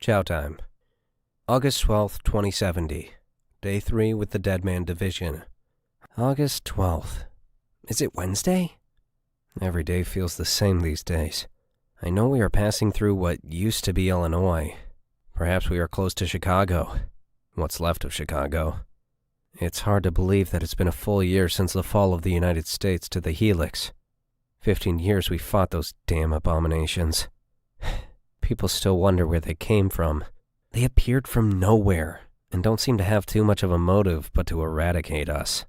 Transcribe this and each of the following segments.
Chow time. August 12th, 2070. Day 3 with the Dead Man Division. August 12th. Is it Wednesday? Every day feels the same these days. I know we are passing through what used to be Illinois. Perhaps we are close to Chicago. What's left of Chicago. It's hard to believe that it's been a full year since the fall of the United States to the Helix. 15 years we fought those damn abominations. People still wonder where they came from. They appeared from nowhere, and don't seem to have too much of a motive but to eradicate us.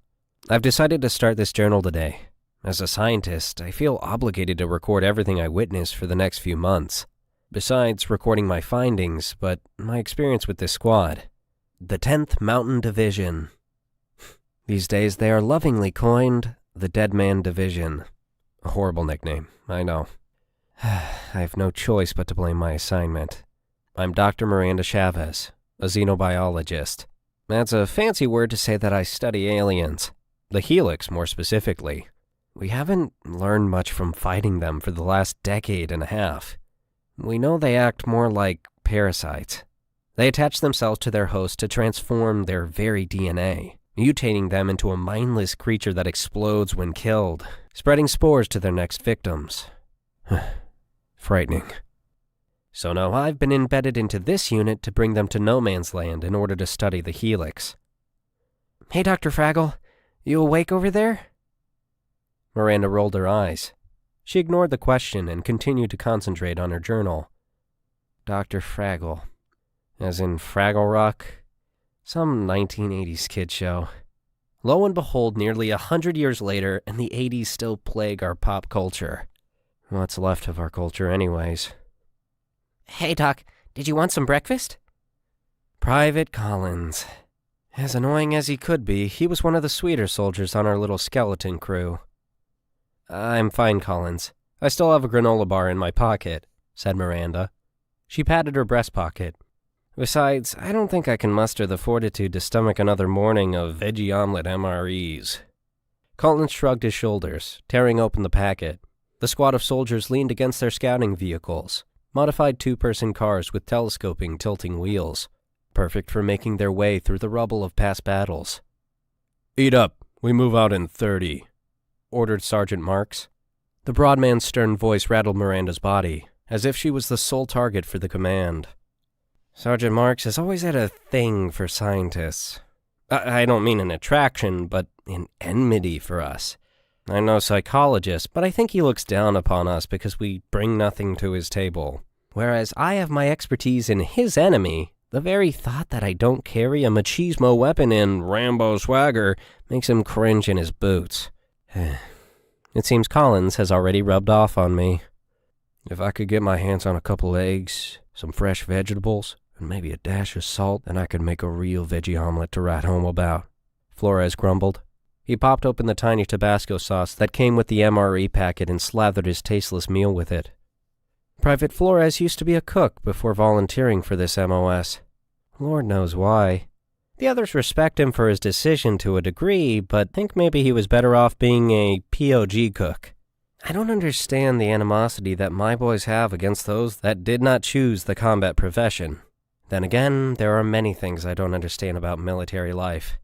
I've decided to start this journal today. As a scientist, I feel obligated to record everything I witness for the next few months. Besides recording my findings, but my experience with this squad. The 10th Mountain Division. These days they are lovingly coined the Dead Man Division. A horrible nickname, I know. I have no choice but to blame my assignment. I'm Dr. Miranda Chavez, a xenobiologist. That's a fancy word to say that I study aliens. The Helix, more specifically. We haven't learned much from fighting them for the last decade and a half. We know they act more like parasites. They attach themselves to their host to transform their very DNA, mutating them into a mindless creature that explodes when killed, spreading spores to their next victims. Frightening. So now I've been embedded into this unit to bring them to no man's land in order to study the Helix. Hey, Dr. Fraggle, you awake over there? Miranda rolled her eyes. She ignored the question and continued to concentrate on her journal. Dr. Fraggle. As in Fraggle Rock? Some 1980s kid show. Lo and behold, nearly 100 years later, and the 80s still plague our pop culture. What's left of our culture anyways? Hey, Doc, did you want some breakfast? Private Collins. As annoying as he could be, he was one of the sweeter soldiers on our little skeleton crew. I'm fine, Collins. I still have a granola bar in my pocket, said Miranda. She patted her breast pocket. Besides, I don't think I can muster the fortitude to stomach another morning of veggie omelet MREs. Collins shrugged his shoulders, tearing open the packet. The squad of soldiers leaned against their scouting vehicles, modified two-person cars with telescoping, tilting wheels, perfect for making their way through the rubble of past battles. Eat up. We move out in 30. Ordered Sergeant Marks. The broad man's stern voice rattled Miranda's body, as if she was the sole target for the command. Sergeant Marks has always had a thing for scientists. I don't mean an attraction, but an enmity for us. I'm no psychologist, but I think he looks down upon us because we bring nothing to his table. Whereas I have my expertise in his enemy, the very thought that I don't carry a machismo weapon in Rambo swagger makes him cringe in his boots. It seems Collins has already rubbed off on me. If I could get my hands on a couple eggs, some fresh vegetables, and maybe a dash of salt, then I could make a real veggie omelet to write home about, Flores grumbled. He popped open the tiny Tabasco sauce that came with the MRE packet and slathered his tasteless meal with it. Private Flores used to be a cook before volunteering for this MOS. Lord knows why. The others respect him for his decision to a degree, but think maybe he was better off being a POG cook. I don't understand the animosity that my boys have against those that did not choose the combat profession. Then again, there are many things I don't understand about military life.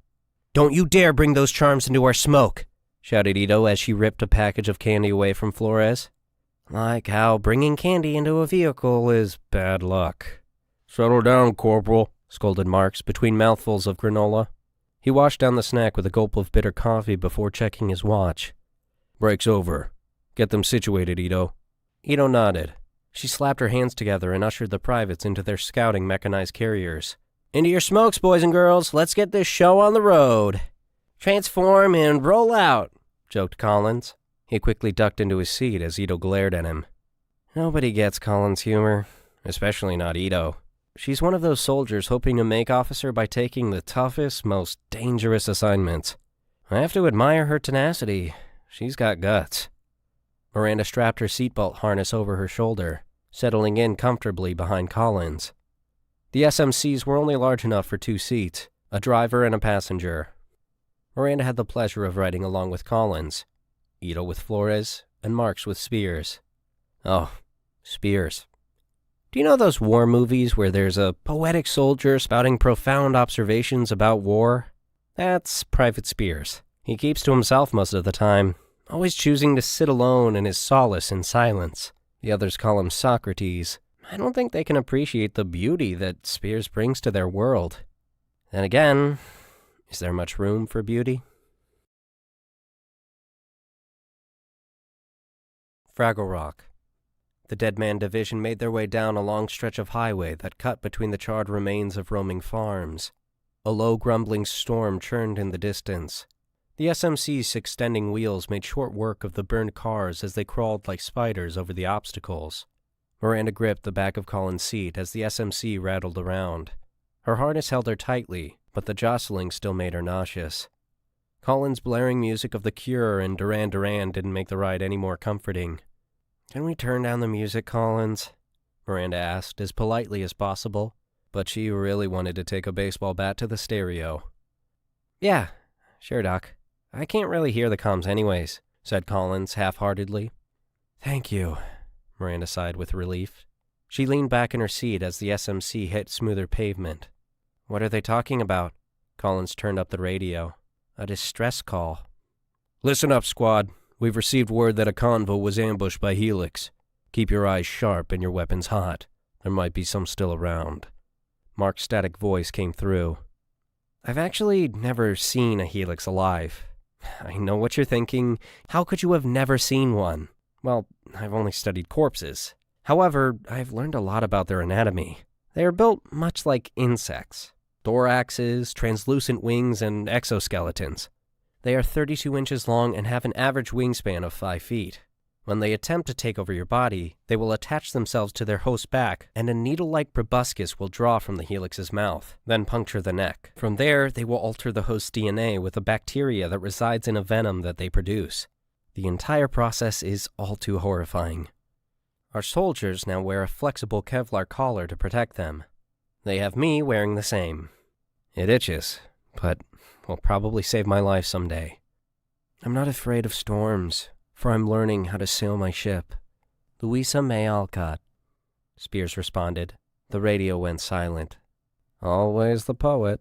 Don't you dare bring those charms into our smoke, shouted Ito as she ripped a package of candy away from Flores. Like how bringing candy into a vehicle is bad luck. Settle down, Corporal, scolded Marks between mouthfuls of granola. He washed down the snack with a gulp of bitter coffee before checking his watch. Break's over. Get them situated, Ito. Ito nodded. She slapped her hands together and ushered the privates into their scouting mechanized carriers. Into your smokes, boys and girls. Let's get this show on the road. Transform and roll out, joked Collins. He quickly ducked into his seat as Ito glared at him. Nobody gets Collins' humor, especially not Ito. She's one of those soldiers hoping to make officer by taking the toughest, most dangerous assignments. I have to admire her tenacity. She's got guts. Miranda strapped her seatbelt harness over her shoulder, settling in comfortably behind Collins. The SMCs were only large enough for 2 seats, a driver and a passenger. Miranda had the pleasure of riding along with Collins, Ito with Flores, and Marks with Spears. Oh, Spears. Do you know those war movies where there's a poetic soldier spouting profound observations about war? That's Private Spears. He keeps to himself most of the time, always choosing to sit alone in his solace in silence. The others call him Socrates. I don't think they can appreciate the beauty that Spears brings to their world. Then again, is there much room for beauty? Fraggle Rock. The Dead Man Division made their way down a long stretch of highway that cut between the charred remains of roaming farms. A low grumbling storm churned in the distance. The SMC's extending wheels made short work of the burned cars as they crawled like spiders over the obstacles. Miranda gripped the back of Colin's seat as the SMC rattled around. Her harness held her tightly, but the jostling still made her nauseous. Colin's blaring music of The Cure and Duran Duran didn't make the ride any more comforting. "Can we turn down the music, Collins?" Miranda asked, as politely as possible, but she really wanted to take a baseball bat to the stereo. "Yeah, sure, Doc. I can't really hear the comms anyways," said Collins half-heartedly. "Thank you," Miranda sighed with relief. She leaned back in her seat as the SMC hit smoother pavement. "What are they talking about?" Collins turned up the radio. "A distress call." "Listen up, squad. We've received word that a convo was ambushed by Helix. Keep your eyes sharp and your weapons hot. There might be some still around." Mark's static voice came through. "I've actually never seen a Helix alive. I know what you're thinking. How could you have never seen one? Well, I've only studied corpses. However, I've learned a lot about their anatomy. They are built much like insects. Thoraxes, translucent wings, and exoskeletons. They are 32 inches long and have an average wingspan of 5 feet. When they attempt to take over your body, they will attach themselves to their host's back, and a needle-like proboscis will draw from the helix's mouth, then puncture the neck. From there, they will alter the host's DNA with a bacteria that resides in a venom that they produce. The entire process is all too horrifying. Our soldiers now wear a flexible Kevlar collar to protect them. They have me wearing the same. It itches, but will probably save my life someday. I'm not afraid of storms, for I'm learning how to sail my ship. Louisa May Alcott. Spears responded. The radio went silent. Always the poet.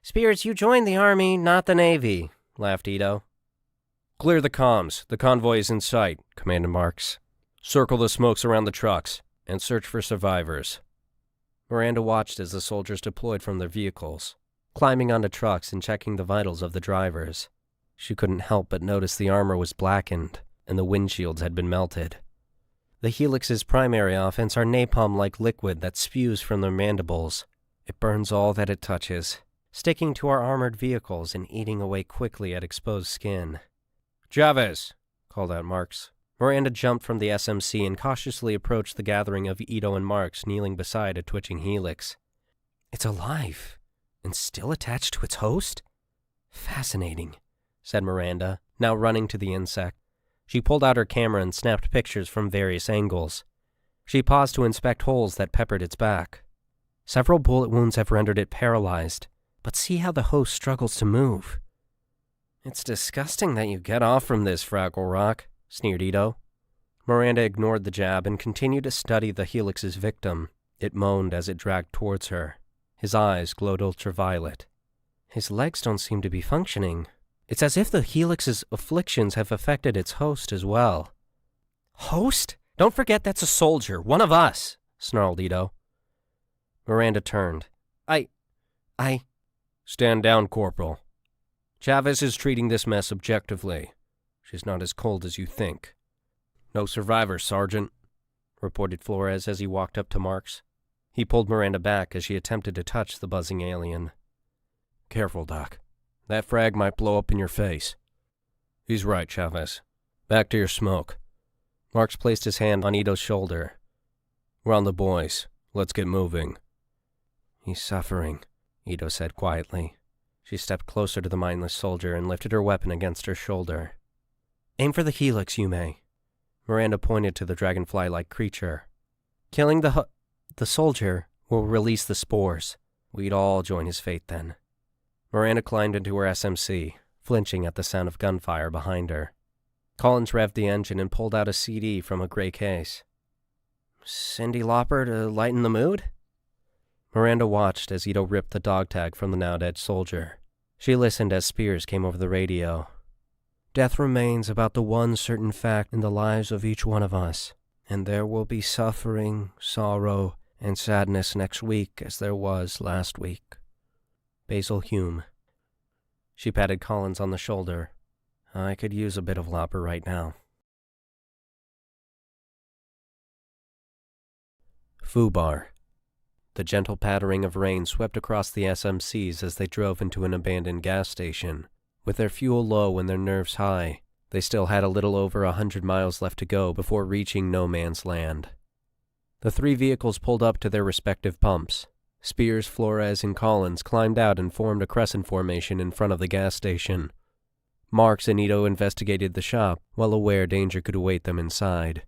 "Spears, you joined the Army, not the Navy," laughed Ito. "Clear the comms. The convoy is in sight," commanded Marks. "Circle the smokes around the trucks, and search for survivors." Miranda watched as the soldiers deployed from their vehicles, climbing onto trucks and checking the vitals of the drivers. She couldn't help but notice the armor was blackened, and the windshields had been melted. The Helix's primary offense are napalm-like liquid that spews from their mandibles. It burns all that it touches, sticking to our armored vehicles and eating away quickly at exposed skin. "Chavez!" called out Marks. Miranda jumped from the SMC and cautiously approached the gathering of Ito and Marks kneeling beside a twitching Helix. "It's alive, and still attached to its host? Fascinating," said Miranda, now running to the insect. She pulled out her camera and snapped pictures from various angles. She paused to inspect holes that peppered its back. Several bullet wounds have rendered it paralyzed, but see how the host struggles to move. "It's disgusting that you get off from this, Fraggle Rock," sneered Ito. Miranda ignored the jab and continued to study the Helix's victim. It moaned as it dragged towards her. His eyes glowed ultraviolet. His legs don't seem to be functioning. It's as if the Helix's afflictions have affected its host as well. "Host? Don't forget that's a soldier, one of us," snarled Ito. Miranda turned. I... "Stand down, Corporal. Chavez is treating this mess objectively. She's not as cold as you think." "No survivors, Sergeant," reported Flores as he walked up to Marks. He pulled Miranda back as she attempted to touch the buzzing alien. "Careful, Doc. That frag might blow up in your face." "He's right, Chavez. Back to your smoke." Marks placed his hand on Ito's shoulder. "We're on the boys. Let's get moving." "He's suffering," Ito said quietly. She stepped closer to the mindless soldier and lifted her weapon against her shoulder. "Aim for the Helix, Yume." Miranda pointed to the dragonfly-like creature. "Killing the soldier will release the spores. We'd all join his fate then." Miranda climbed into her SMC, flinching at the sound of gunfire behind her. Collins revved the engine and pulled out a CD from a gray case. Cyndi Lauper to lighten the mood? Miranda watched as Ito ripped the dog tag from the now-dead soldier. She listened as Spears came over the radio. Death remains about the one certain fact in the lives of each one of us, and there will be suffering, sorrow, and sadness next week as there was last week. Basil Hume. She patted Collins on the shoulder. I could use a bit of Lauper right now. Fubar. The gentle pattering of rain swept across the SMCs as they drove into an abandoned gas station. With their fuel low and their nerves high, they still had a little over 100 miles left to go before reaching no man's land. The three vehicles pulled up to their respective pumps. Spears, Flores, and Collins climbed out and formed a crescent formation in front of the gas station. Marks and Ito investigated the shop, well aware danger could await them inside.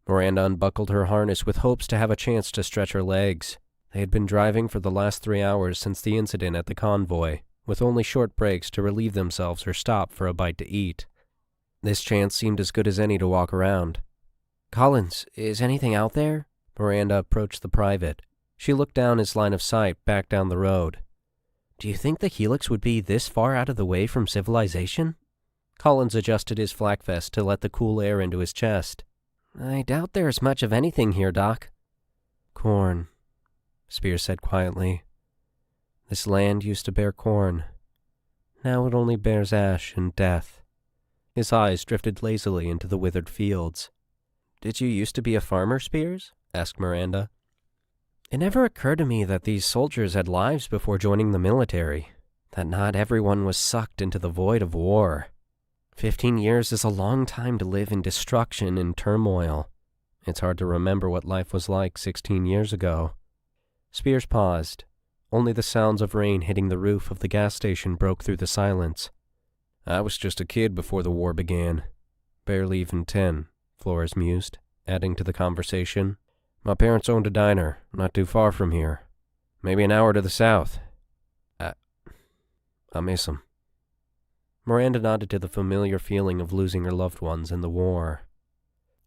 Miranda unbuckled her harness with hopes to have a chance to stretch her legs. They had been driving for the last 3 hours since the incident at the convoy, with only short breaks to relieve themselves or stop for a bite to eat. This chance seemed as good as any to walk around. "Collins, is anything out there?" Miranda approached the private. She looked down his line of sight back down the road. "Do you think the Helix would be this far out of the way from civilization?" Collins adjusted his flak vest to let the cool air into his chest. "I doubt there's much of anything here, Doc." "Corn," Spears said quietly. "This land used to bear corn. Now it only bears ash and death." His eyes drifted lazily into the withered fields. "Did you used to be a farmer, Spears?" asked Miranda. "It never occurred to me that these soldiers had lives before joining the military, that not everyone was sucked into the void of war. 15 years is a long time to live in destruction and turmoil. It's hard to remember what life was like 16 years ago." Spears paused. Only the sounds of rain hitting the roof of the gas station broke through the silence. "I was just a kid before the war began. Barely even 10, Flores mused, adding to the conversation. "My parents owned a diner, not too far from here. Maybe an hour to the south. I miss them." Miranda nodded to the familiar feeling of losing her loved ones in the war.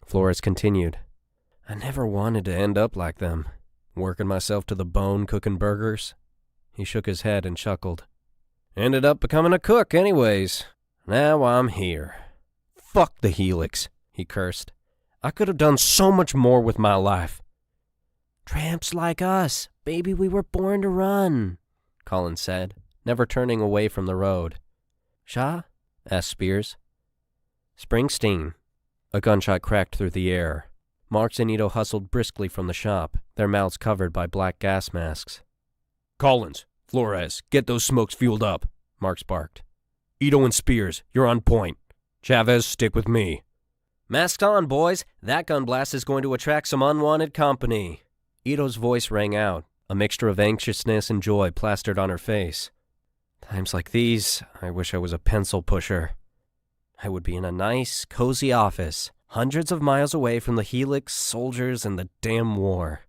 Flores continued. "I never wanted to end up like them, working myself to the bone cooking burgers." He shook his head and chuckled. "Ended up becoming a cook anyways. Now I'm here. Fuck the Helix," he cursed. "I could have done so much more with my life." "Tramps like us. Baby, we were born to run," Collins said, never turning away from the road. "Shaw?" asked Spears. "Springsteen." A gunshot cracked through the air. Marks and Ito hustled briskly from the shop, their mouths covered by black gas masks. "Collins, Flores, get those smokes fueled up," Marks barked. "Ito and Spears, you're on point. Chavez, stick with me." "Masks on, boys. That gun blast is going to attract some unwanted company." Ito's voice rang out, a mixture of anxiousness and joy plastered on her face. "Times like these, I wish I was a pencil pusher. I would be in a nice, cozy office, hundreds of miles away from the Helix, soldiers, and the damn war.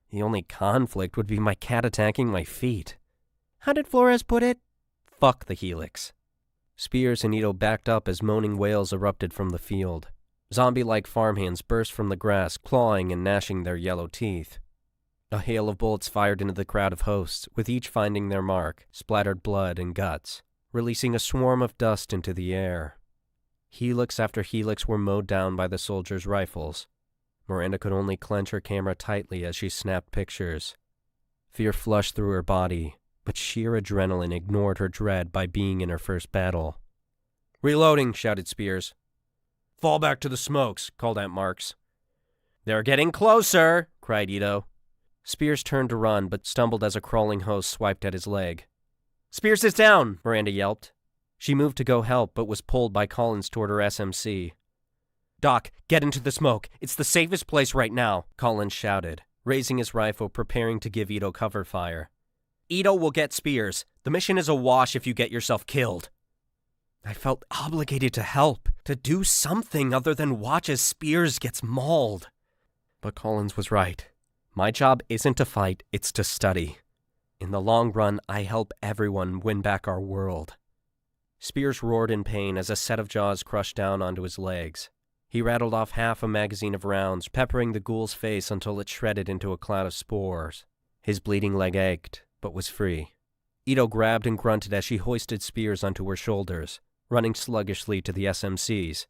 The only conflict would be my cat attacking my feet." "How did Flores put it?" "Fuck the Helix." Spears and Ito backed up as moaning wails erupted from the field. Zombie-like farmhands burst from the grass, clawing and gnashing their yellow teeth. A hail of bullets fired into the crowd of hosts, with each finding their mark, splattered blood and guts, releasing a swarm of dust into the air. Helix after helix were mowed down by the soldiers' rifles. Miranda could only clench her camera tightly as she snapped pictures. Fear flushed through her body, but sheer adrenaline ignored her dread by being in her first battle. "Reloading," shouted Spears. "Fall back to the smokes," called out Marks. "They're getting closer," cried Ito. Spears turned to run, but stumbled as a crawling host swiped at his leg. "Spears is down," Miranda yelped. She moved to go help, but was pulled by Collins toward her SMC. "Doc, get into the smoke. It's the safest place right now," Collins shouted, raising his rifle, preparing to give Ito cover fire. "Ito will get Spears. The mission is a wash if you get yourself killed." I felt obligated to help, to do something other than watch as Spears gets mauled. But Collins was right. My job isn't to fight, it's to study. In the long run, I help everyone win back our world. Spears roared in pain as a set of jaws crushed down onto his legs. He rattled off half a magazine of rounds, peppering the ghoul's face until it shredded into a cloud of spores. His bleeding leg ached, but was free. Ito grabbed and grunted as she hoisted Spears onto her shoulders, running sluggishly to the SMCs.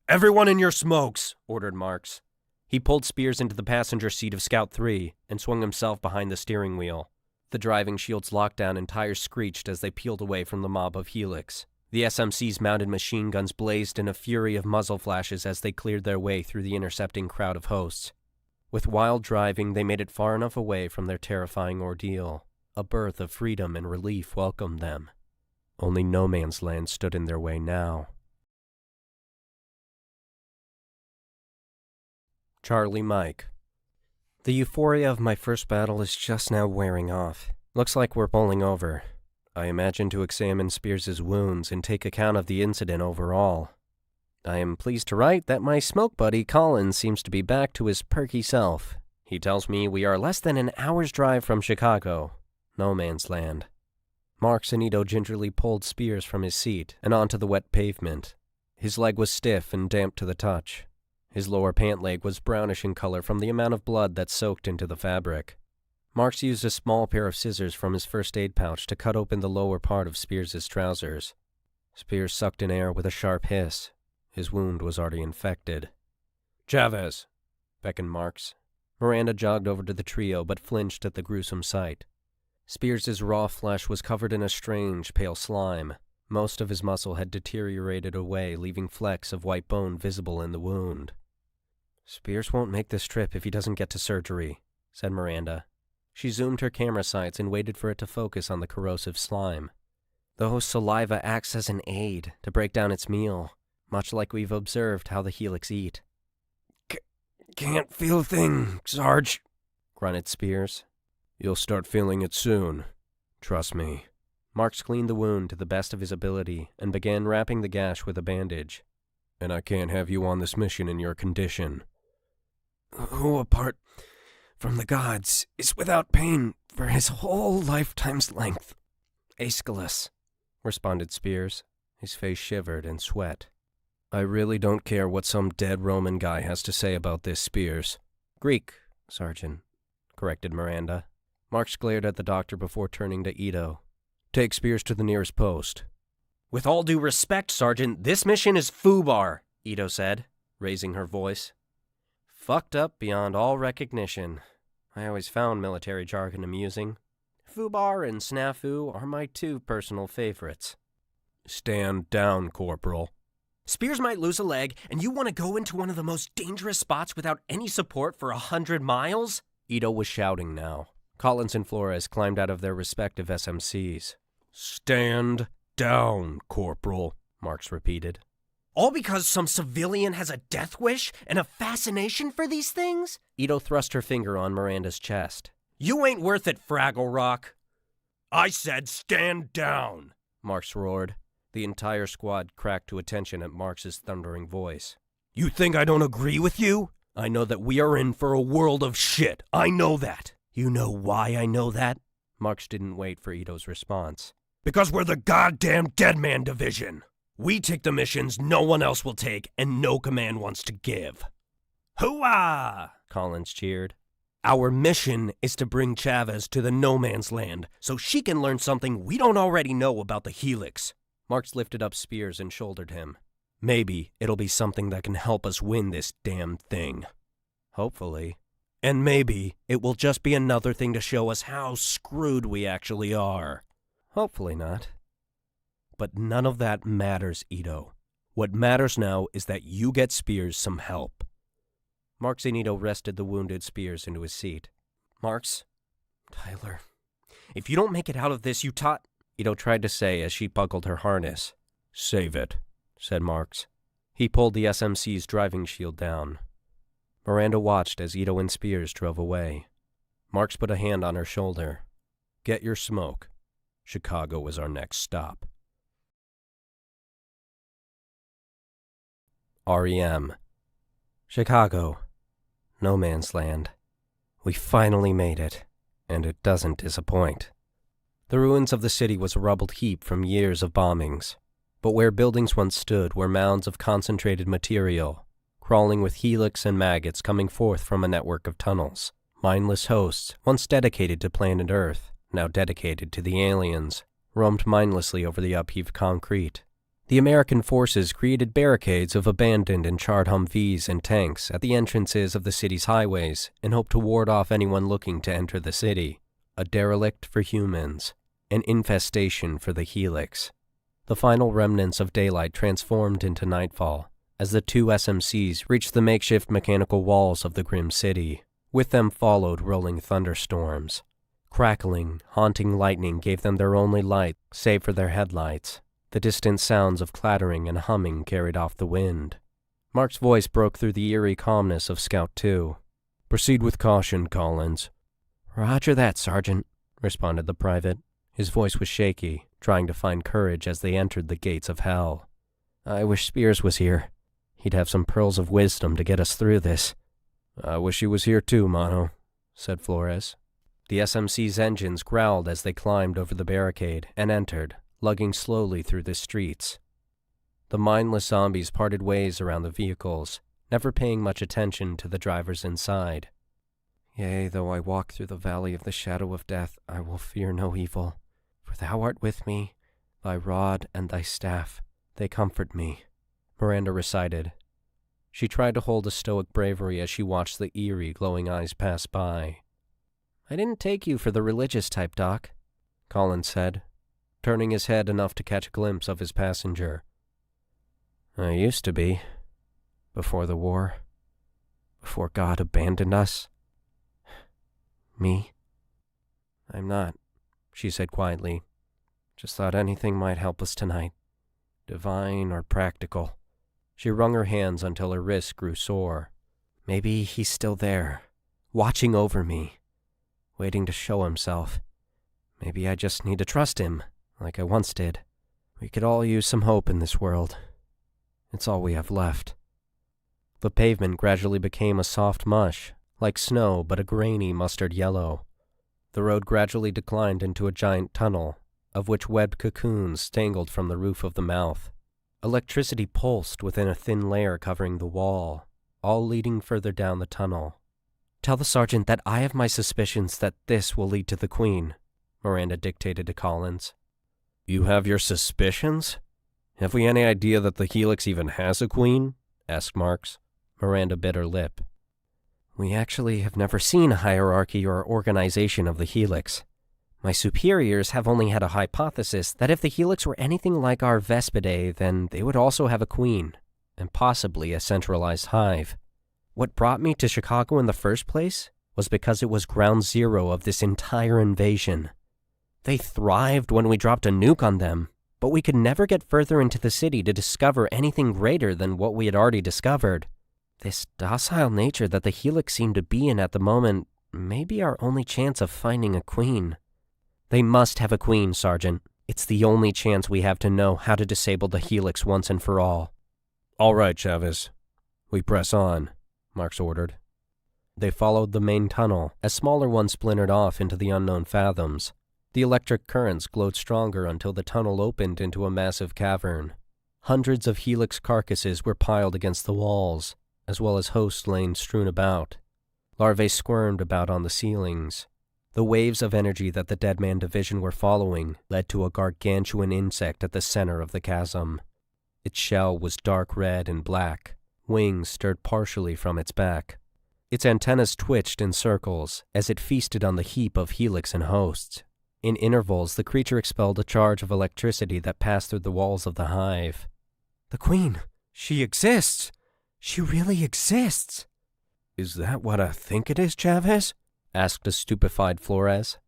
"Everyone in your smokes," ordered Marks. He pulled Spears into the passenger seat of Scout 3 and swung himself behind the steering wheel. The driving shields locked down and tires screeched as they peeled away from the mob of Helix. The SMC's mounted machine guns blazed in a fury of muzzle flashes as they cleared their way through the intercepting crowd of hosts. With wild driving, they made it far enough away from their terrifying ordeal. A birth of freedom and relief welcomed them. Only no man's land stood in their way now. Charlie Mike. The euphoria of my first battle is just now wearing off. Looks like we're bowling over. I imagine to examine Spears' wounds and take account of the incident overall. I am pleased to write that my smoke buddy Collins seems to be back to his perky self. He tells me we are less than an hour's drive from Chicago. No man's land. Marks and Ito gingerly pulled Spears from his seat and onto the wet pavement. His leg was stiff and damp to the touch. His lower pant leg was brownish in color from the amount of blood that soaked into the fabric. Marks used a small pair of scissors from his first aid pouch to cut open the lower part of Spears' trousers. Spears sucked in air with a sharp hiss. His wound was already infected. "Chavez," beckoned Marks. Miranda jogged over to the trio but flinched at the gruesome sight. Spears' raw flesh was covered in a strange, pale slime. Most of his muscle had deteriorated away, leaving flecks of white bone visible in the wound. "Spears won't make this trip if he doesn't get to surgery," said Miranda. She zoomed her camera sights and waited for it to focus on the corrosive slime. The host's saliva acts as an aid to break down its meal, much like we've observed how the Helix eat. Can't feel a thing, Sarge," grunted Spears. "You'll start feeling it soon. Trust me." Marks cleaned the wound to the best of his ability and began wrapping the gash with a bandage. "And I can't have you on this mission in your condition." "Who, apart from the gods, is without pain for his whole lifetime's length?" "Aeschylus," responded Spears. His face shivered and sweat. "I really don't care what some dead Roman guy has to say about this, Spears." "Greek, Sergeant," corrected Miranda. Marks glared at the doctor before turning to Ito. "Take Spears to the nearest post." "With all due respect, Sergeant, this mission is FUBAR," Ito said, raising her voice. Fucked up beyond all recognition. I always found military jargon amusing. FUBAR and snafu are my two personal favorites. "Stand down, Corporal." "Spears might lose a leg, and you want to go into one of the most dangerous spots without any support for 100 miles? Ito was shouting now. Collins and Flores climbed out of their respective SMCs. "Stand down, Corporal," Marks repeated. "All because some civilian has a death wish and a fascination for these things?" Ito thrust her finger on Miranda's chest. "You ain't worth it, Fraggle Rock." "I said stand down," Marks roared. The entire squad cracked to attention at Marks's thundering voice. "You think I don't agree with you? I know that we are in for a world of shit. I know that." "You know why I know that?" Marks didn't wait for Ito's response. "Because we're the goddamn Deadman Division. We take the missions no one else will take and no command wants to give." "Hooah!" Collins cheered. "Our mission is to bring Chavez to the no man's land so she can learn something we don't already know about the Helix." Marks lifted up Spears and shouldered him. "Maybe it'll be something that can help us win this damn thing." "Hopefully." "And maybe it will just be another thing to show us how screwed we actually are." "Hopefully not." "But none of that matters, Ito. What matters now is that you get Spears some help." Marks and Ito rested the wounded Spears into his seat. "Marks, Tyler, if you don't make it out of this, Ito tried to say as she buckled her harness. "Save it," said Marks. He pulled the SMC's driving shield down. Miranda watched as Ito and Spears drove away. Marks put a hand on her shoulder. "Get your smoke. Chicago is our next stop." REM. Chicago. No man's land. We finally made it, and it doesn't disappoint. The ruins of the city was a rubbled heap from years of bombings, but where buildings once stood were mounds of concentrated material, crawling with helix and maggots coming forth from a network of tunnels. Mindless hosts, once dedicated to planet Earth, now dedicated to the aliens, roamed mindlessly over the upheaved concrete. The American forces created barricades of abandoned and charred Humvees and tanks at the entrances of the city's highways in hope to ward off anyone looking to enter the city. A derelict for humans, an infestation for the helix. The final remnants of daylight transformed into nightfall as the two SMCs reached the makeshift mechanical walls of the grim city. With them followed rolling thunderstorms. Crackling, haunting lightning gave them their only light, save for their headlights. The distant sounds of clattering and humming carried off the wind. Mark's voice broke through the eerie calmness of Scout 2. "Proceed with caution, Collins." "Roger that, Sergeant," responded the private. His voice was shaky, trying to find courage as they entered the gates of hell. "I wish Spears was here. He'd have some pearls of wisdom to get us through this." "I wish he was here too, Mono," said Flores. The SMC's engines growled as they climbed over the barricade and entered, lugging slowly through the streets. The mindless zombies parted ways around the vehicles, never paying much attention to the drivers inside. "Yea, though I walk through the valley of the shadow of death, I will fear no evil. For thou art with me, thy rod and thy staff, they comfort me," Miranda recited. She tried to hold a stoic bravery as she watched the eerie, glowing eyes pass by. "I didn't take you for the religious type, Doc," Collins said, turning his head enough to catch a glimpse of his passenger. "I used to be. Before the war. Before God abandoned us. Me? I'm not," she said quietly. "Just thought anything might help us tonight. Divine or practical." She wrung her hands until her wrists grew sore. Maybe he's still there, watching over me, waiting to show himself. Maybe I just need to trust him, like I once did. We could all use some hope in this world. It's all we have left. The pavement gradually became a soft mush, like snow but a grainy mustard yellow. The road gradually declined into a giant tunnel, of which webbed cocoons dangled from the roof of the mouth. Electricity pulsed within a thin layer covering the wall, all leading further down the tunnel. "Tell the sergeant that I have my suspicions that this will lead to the Queen," Miranda dictated to Collins. "You have your suspicions? Have we any idea that the Helix even has a queen?" asked Marks. Miranda bit her lip. "We actually have never seen a hierarchy or organization of the Helix. My superiors have only had a hypothesis that if the Helix were anything like our Vespidae, then they would also have a queen, and possibly a centralized hive. What brought me to Chicago in the first place was because it was ground zero of this entire invasion. They thrived when we dropped a nuke on them, but we could never get further into the city to discover anything greater than what we had already discovered. This docile nature that the Helix seemed to be in at the moment may be our only chance of finding a queen. They must have a queen, Sergeant. It's the only chance we have to know how to disable the Helix once and for all." "All right, Chavez. We press on," Marks ordered. They followed the main tunnel, as smaller ones splintered off into the unknown fathoms. The electric currents glowed stronger until the tunnel opened into a massive cavern. Hundreds of Helix carcasses were piled against the walls, as well as hosts laying strewn about. Larvae squirmed about on the ceilings. The waves of energy that the Deadman Division were following led to a gargantuan insect at the center of the chasm. Its shell was dark red and black, wings stirred partially from its back. Its antennas twitched in circles as it feasted on the heap of Helix and hosts. In intervals, the creature expelled a charge of electricity that passed through the walls of the hive. "The Queen! She exists! She really exists!" "Is that what I think it is, Chavez?" asked a stupefied Flores.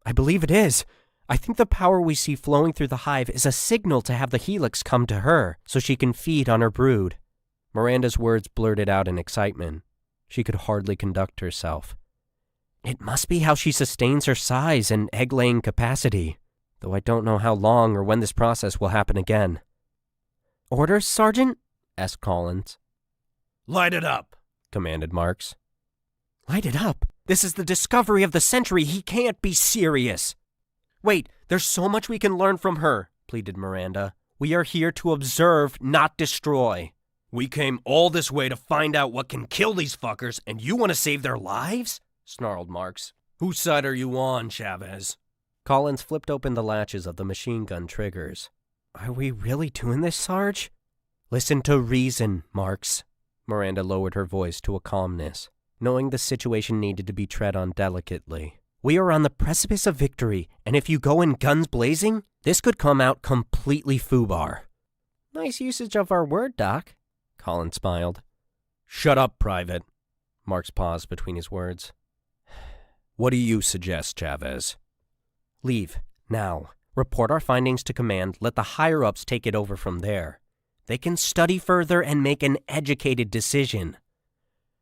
"I believe it is. I think the power we see flowing through the hive is a signal to have the Helix come to her, so she can feed on her brood." Miranda's words blurted out in excitement. She could hardly conduct herself. "It must be how she sustains her size and egg-laying capacity, though I don't know how long or when this process will happen again." "Orders, Sergeant?" asked Collins. "Light it up," commanded Marks. "Light it up? This is the discovery of the century. He can't be serious." "Wait, there's so much we can learn from her," pleaded Miranda. "We are here to observe, not destroy." We came all this way to find out what can kill these fuckers, and you want to save their lives? Snarled Marks. Whose side are you on, Chavez? Collins flipped open the latches of the machine gun triggers. Are we really doing this, Sarge? Listen to reason, Marks. Miranda lowered her voice to a calmness, knowing the situation needed to be tread on delicately. We are on the precipice of victory, and if you go in guns blazing, this could come out completely foobar. Nice usage of our word, Doc. Collins smiled. Shut up, Private. Marks paused between his words. What do you suggest, Chavez? Leave, now. Report our findings to command. Let the higher-ups take it over from there. They can study further and make an educated decision.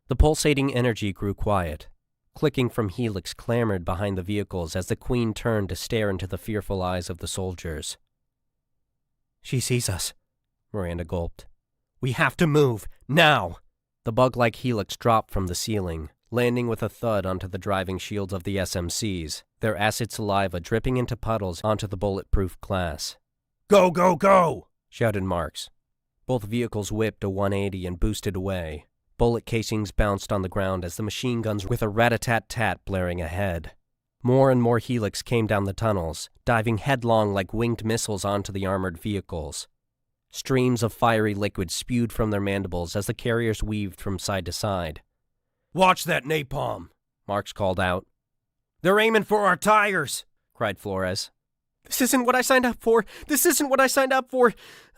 The pulsating energy grew quiet. Clicking from Helix clamored behind the vehicles as the Queen turned to stare into the fearful eyes of the soldiers. She sees us, Miranda gulped. We have to move, now! The bug-like Helix dropped from the ceiling, landing with a thud onto the driving shields of the SMCs, their acid saliva dripping into puddles onto the bulletproof glass. Go, go, go! Shouted Marks. Both vehicles whipped a 180 and boosted away. Bullet casings bounced on the ground as the machine guns with a rat-a-tat-tat blaring ahead. More and more Helix came down the tunnels, diving headlong like winged missiles onto the armored vehicles. Streams of fiery liquid spewed from their mandibles as the carriers weaved from side to side. Watch that napalm, Marks called out. They're aiming for our tires, cried Flores. This isn't what I signed up for. This isn't what I signed up for.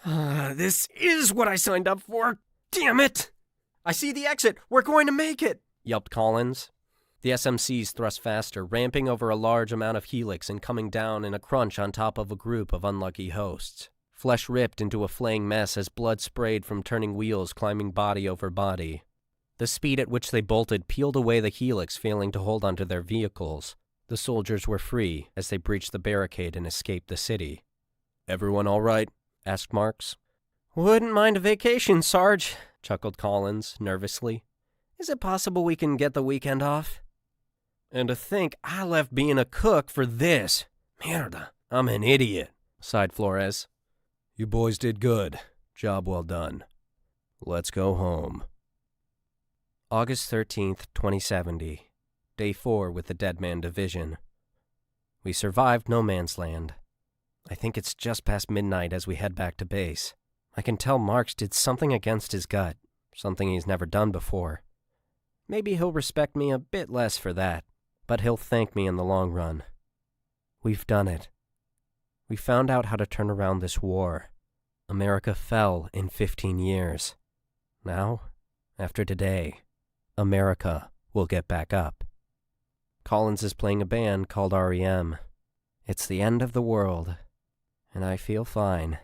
This is what I signed up for. Damn it! I see the exit. We're going to make it, yelped Collins. The SMCs thrust faster, ramping over a large amount of Helix and coming down in a crunch on top of a group of unlucky hosts. Flesh ripped into a flaying mess as blood sprayed from turning wheels climbing body over body. The speed at which they bolted peeled away the Helix, failing to hold onto their vehicles. The soldiers were free as they breached the barricade and escaped the city. Everyone all right? Asked Marks. Wouldn't mind a vacation, Sarge, chuckled Collins, nervously. Is it possible we can get the weekend off? And to think I left being a cook for this. Mierda, I'm an idiot, sighed Flores. You boys did good. Job well done. Let's go home. August 13th, 2070. Day 4 with the Dead Man Division. We survived no man's land. I think it's just past midnight as we head back to base. I can tell Marks did something against his gut, something he's never done before. Maybe he'll respect me a bit less for that, but he'll thank me in the long run. We've done it. We found out how to turn around this war. America fell in 15 years. Now, after today, America will get back up. Collins is playing a band called REM. It's the end of the world, and I feel fine.